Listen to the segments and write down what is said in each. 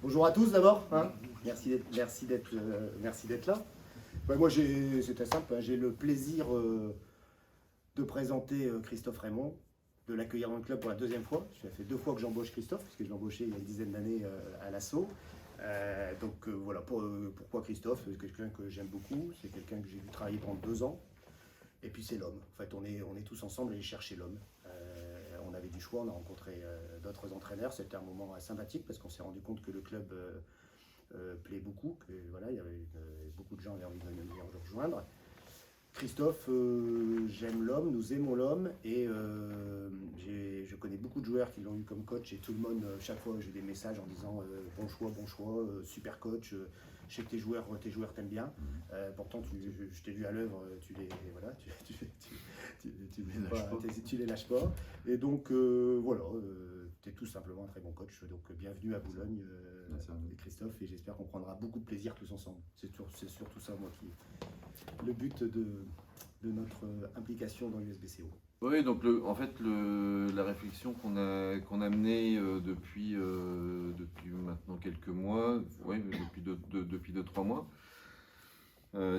Bonjour à tous d'abord, hein. Merci d'être là. Moi c'était simple, hein. J'ai le plaisir de présenter Christophe Raymond, de l'accueillir dans le club pour la deuxième fois. Ça fait 2 fois que j'embauche Christophe, puisque je l'ai embauché il y a une dizaine d'années à l'assaut. Voilà, pourquoi Christophe? C'est quelqu'un que j'aime beaucoup, c'est quelqu'un que j'ai vu travailler pendant 2 ans. Et puis c'est l'homme. En fait, on est tous ensemble à aller chercher l'homme. On avait du choix, on a rencontré d'autres entraîneurs. C'était un moment sympathique parce qu'on s'est rendu compte que le club plaît beaucoup, que voilà, il y avait beaucoup de gens avaient envie de venir le rejoindre. Christophe, j'aime l'homme, nous aimons l'homme et je connais beaucoup de joueurs qui l'ont eu comme coach et tout le monde, chaque fois j'ai des messages en disant bon choix, super coach, je sais que tes joueurs t'aiment bien. Pourtant je t'ai vu à l'œuvre, tu les lâches pas. Et donc voilà, tu es tout simplement un très bon coach. Donc bienvenue à Boulogne, Christophe, et j'espère qu'on prendra beaucoup de plaisir tous ensemble. C'est surtout ça, moi, qui le but de notre implication dans l'USBCO. Oui, donc la réflexion qu'on a menée depuis maintenant quelques mois, depuis 2-3 mois,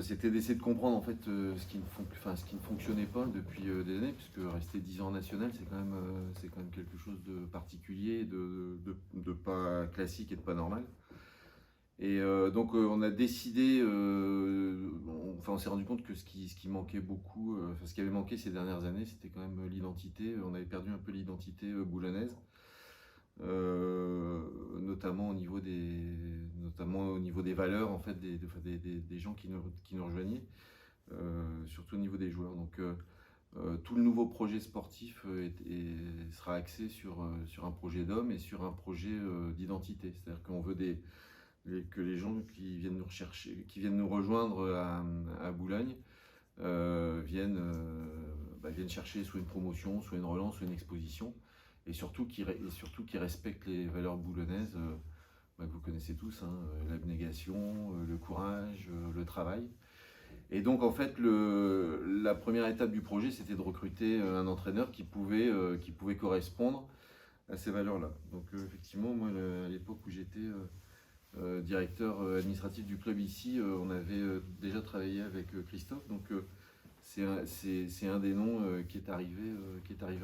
c'était d'essayer de comprendre en fait ce qui ne fonctionnait pas depuis des années, puisque rester 10 ans en national, c'est quand même quelque chose de particulier, de pas classique et de pas normal. Et donc on a décidé, on s'est rendu compte que ce qui manquait beaucoup, ce qui avait manqué ces dernières années, c'était quand même l'identité. On avait perdu un peu l'identité boulonnaise, notamment au niveau des valeurs en fait, des gens qui nous rejoignaient, surtout au niveau des joueurs. Donc tout le nouveau projet sportif sera axé sur un projet d'homme et sur un projet d'identité. C'est-à-dire qu'on veut que les gens qui viennent nous rechercher, qui viennent nous rejoindre à Boulogne, viennent chercher soit une promotion, soit une relance, soit une exposition, et surtout qui respectent les valeurs boulonnaises que vous connaissez tous, hein, l'abnégation, le courage, le travail. Et donc en fait la première étape du projet, c'était de recruter un entraîneur qui pouvait correspondre à ces valeurs-là. Donc effectivement, moi à l'époque où j'étais directeur administratif du club ici, on avait déjà travaillé avec Christophe, donc c'est un des noms qui est arrivé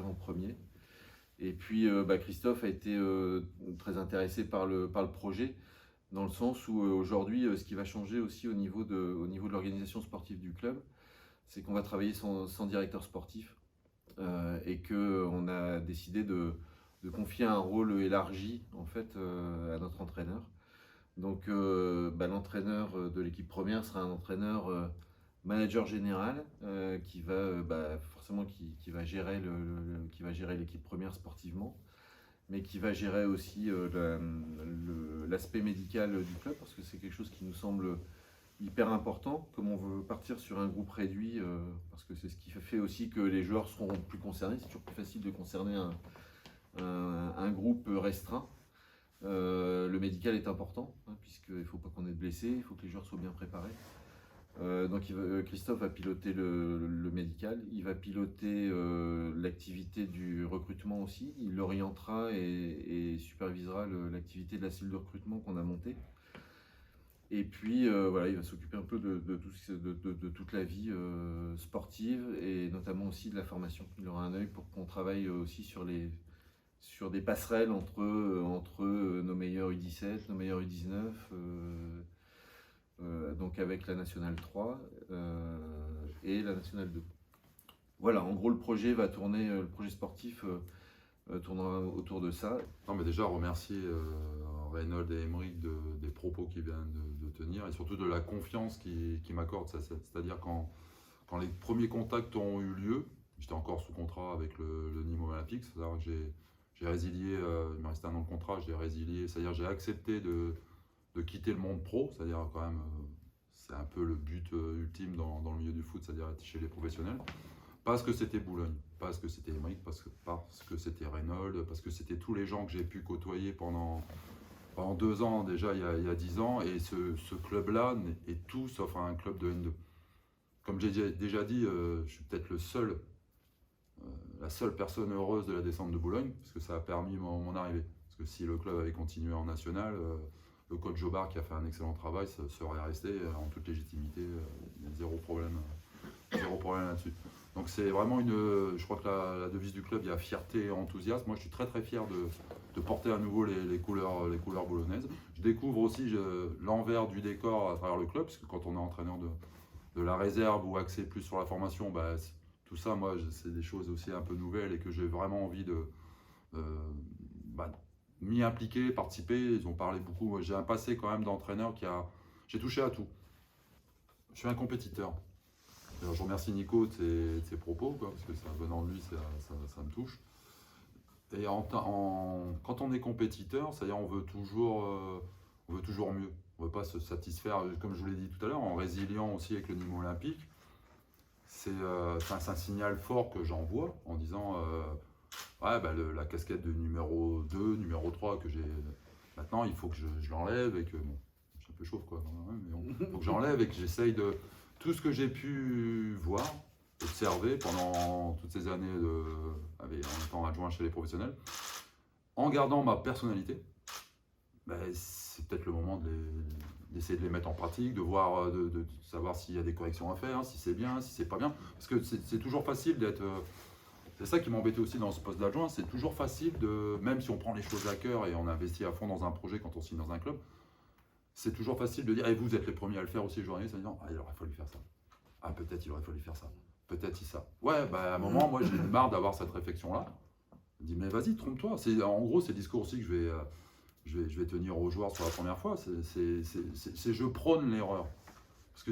en premier. Et puis Christophe a été très intéressé par le projet, dans le sens où aujourd'hui ce qui va changer aussi au niveau de l'organisation sportive du club, c'est qu'on va travailler sans directeur sportif, et qu'on a décidé de confier un rôle élargi en fait à notre entraîneur. Donc l'entraîneur de l'équipe première sera un entraîneur manager général qui va gérer l'équipe première sportivement, mais qui va gérer aussi l'aspect médical du club, parce que c'est quelque chose qui nous semble hyper important, comme on veut partir sur un groupe réduit, parce que c'est ce qui fait aussi que les joueurs seront plus concernés. C'est toujours plus facile de concerner un groupe restreint. Le médical est important, hein, puisqu'il ne faut pas qu'on ait de blessés, il faut que les joueurs soient bien préparés. Donc Christophe va piloter le médical, il va piloter l'activité du recrutement aussi, il orientera et supervisera l'activité de la cellule de recrutement qu'on a montée. Et puis il va s'occuper un peu de toute la vie sportive, et notamment aussi de la formation. Il aura un œil pour qu'on travaille aussi sur des passerelles entre nos meilleurs U17, nos meilleurs U19, donc avec la Nationale 3 et la Nationale 2. Voilà, en gros le projet sportif tournera autour de ça. Non, mais déjà remercier Reynolds et Aymeric des propos qu'ils viennent de tenir, et surtout de la confiance qu'ils m'accordent. C'est-à-dire quand les premiers contacts ont eu lieu, j'étais encore sous contrat avec le Nîmes Olympique, c'est-à-dire que j'ai résilié, il me restait 1 an de contrat, j'ai résilié, c'est-à-dire j'ai accepté de quitter le monde pro, c'est-à-dire quand même, c'est un peu le but ultime dans le milieu du foot, c'est-à-dire être chez les professionnels, parce que c'était Boulogne, parce que c'était Aymeric, parce que c'était Reynolds, parce que c'était tous les gens que j'ai pu côtoyer pendant 2 ans déjà, il y a 10 ans, et ce club-là est tout sauf un club de N2. Comme j'ai déjà dit, je suis peut-être la seule personne heureuse de la descente de Boulogne, parce que ça a permis mon arrivée. Parce que si le club avait continué en national, le coach Jobard qui a fait un excellent travail serait resté en toute légitimité, il y a zéro problème là-dessus. Donc c'est vraiment je crois que la devise du club, il y a fierté et enthousiasme. Moi je suis très très fier de porter à nouveau les couleurs boulonnaises. Je découvre aussi l'envers du décor à travers le club, parce que quand on est entraîneur de la réserve ou axé plus sur la formation, bah, tout ça, moi, c'est des choses aussi un peu nouvelles et que j'ai vraiment envie de m'y impliquer, participer. Ils ont parlé beaucoup. J'ai un passé quand même d'entraîneur j'ai touché à tout. Je suis un compétiteur. Alors, je remercie Nico de ses propos, quoi, parce que venant de lui, ça me touche. Et quand on est compétiteur, c'est-à-dire on veut toujours mieux. On ne veut pas se satisfaire, comme je vous l'ai dit tout à l'heure, en résilient aussi avec le niveau olympique. C'est un signal fort que j'envoie en disant ouais, la casquette de numéro 2, numéro 3 que j'ai maintenant, il faut que je l'enlève et que bon, je suis un peu chauve quoi, mais il faut que j'enlève et que j'essaye de tout ce que j'ai pu voir, observer pendant toutes ces années en étant adjoint chez les professionnels, en gardant ma personnalité. C'est peut-être le moment d'essayer de les mettre en pratique, de voir, de savoir s'il y a des corrections à faire, si c'est bien, si c'est pas bien. Parce que c'est toujours facile d'être. C'est ça qui m'embêtait aussi dans ce poste d'adjoint, c'est toujours facile même si on prend les choses à cœur et on investit à fond dans un projet quand on signe dans un club, c'est toujours facile de dire et vous êtes les premiers à le faire aussi, journaliste, en disant il aurait fallu faire ça. Ah, peut-être il aurait fallu faire ça. Peut-être ça. Ouais, à un moment, moi j'ai eu marre d'avoir cette réflexion-là. Je me dis mais vas-y, trompe-toi. En gros, c'est le discours aussi que je vais tenir aux joueurs sur la première fois, c'est je prône l'erreur. Parce que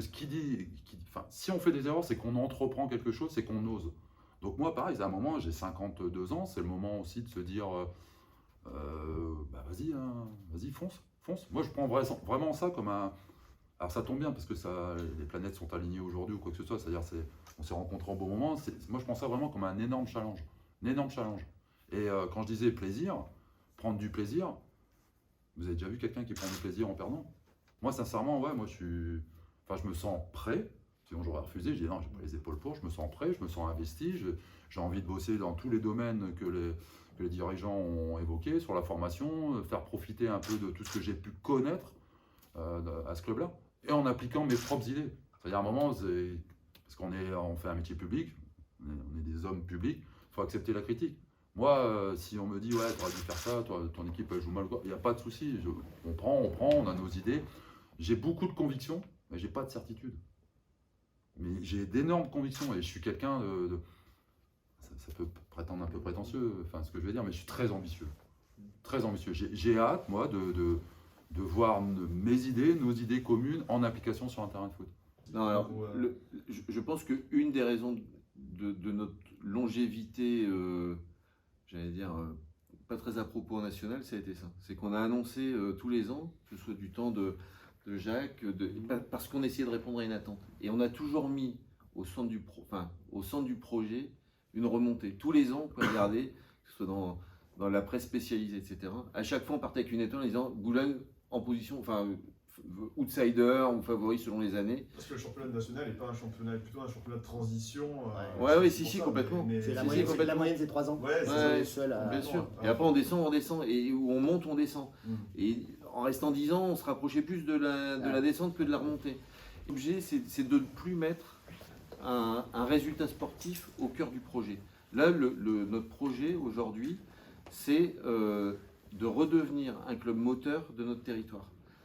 si on fait des erreurs, c'est qu'on entreprend quelque chose, c'est qu'on ose. Donc moi, pareil, à un moment, j'ai 52 ans, c'est le moment aussi de se dire, vas-y, hein, vas-y, fonce. Moi, je prends vraiment ça comme un... Alors ça tombe bien, parce que les planètes sont alignées aujourd'hui ou quoi que ce soit, c'est-à-dire on s'est rencontrés au bon moment. Moi, je prends ça vraiment comme un énorme challenge. Et quand je disais plaisir, prendre du plaisir, vous avez déjà vu quelqu'un qui prend du plaisir en perdant? Moi, sincèrement, ouais, je me sens prêt. Sinon, j'aurais refusé. Je dis non, j'ai pas les épaules pour. Je me sens prêt, je me sens investi. J'ai envie de bosser dans tous les domaines que les dirigeants ont évoqués, sur la formation, faire profiter un peu de tout ce que j'ai pu connaître à ce club-là, et en appliquant mes propres idées. C'est-à-dire à un moment, parce on fait un métier public, on est des hommes publics, il faut accepter la critique. Moi, si on me dit, ouais, tu aurais dû faire ça, ton équipe elle joue mal, il n'y a pas de souci. On prend, on a nos idées. J'ai beaucoup de convictions, mais je n'ai pas de certitude. Mais j'ai d'énormes convictions et je suis quelqu'un ça peut prétendre un peu prétentieux, ce que je vais dire, mais je suis très ambitieux. Très ambitieux. J'ai hâte, moi, de voir mes idées, nos idées communes en application sur un terrain de foot. Non, alors, je pense qu'une des raisons de notre longévité, j'allais dire, pas très à propos en national, ça a été ça. C'est qu'on a annoncé tous les ans, que ce soit du temps de Jacques, parce qu'on essayait de répondre à une attente. Et on a toujours mis au centre du projet une remontée. Tous les ans, on peut regarder, que ce soit dans la presse spécialisée, etc. À chaque fois, on partait avec une étoile en disant Boulogne en position, outsider ou favori selon les années. Parce que le championnat national n'est pas un championnat, plutôt un championnat de transition. Ouais, si, complètement. Mais la moyenne, c'est 3 ans. Ouais, c'est seul à... Bien sûr. Et après, on descend, et où on monte, on descend. Et en restant 10 ans, on se rapprochait plus de la descente que de la remontée. L'objet, c'est de ne plus mettre un résultat sportif au cœur du projet. Là, notre projet aujourd'hui, c'est de redevenir un club moteur de notre territoire.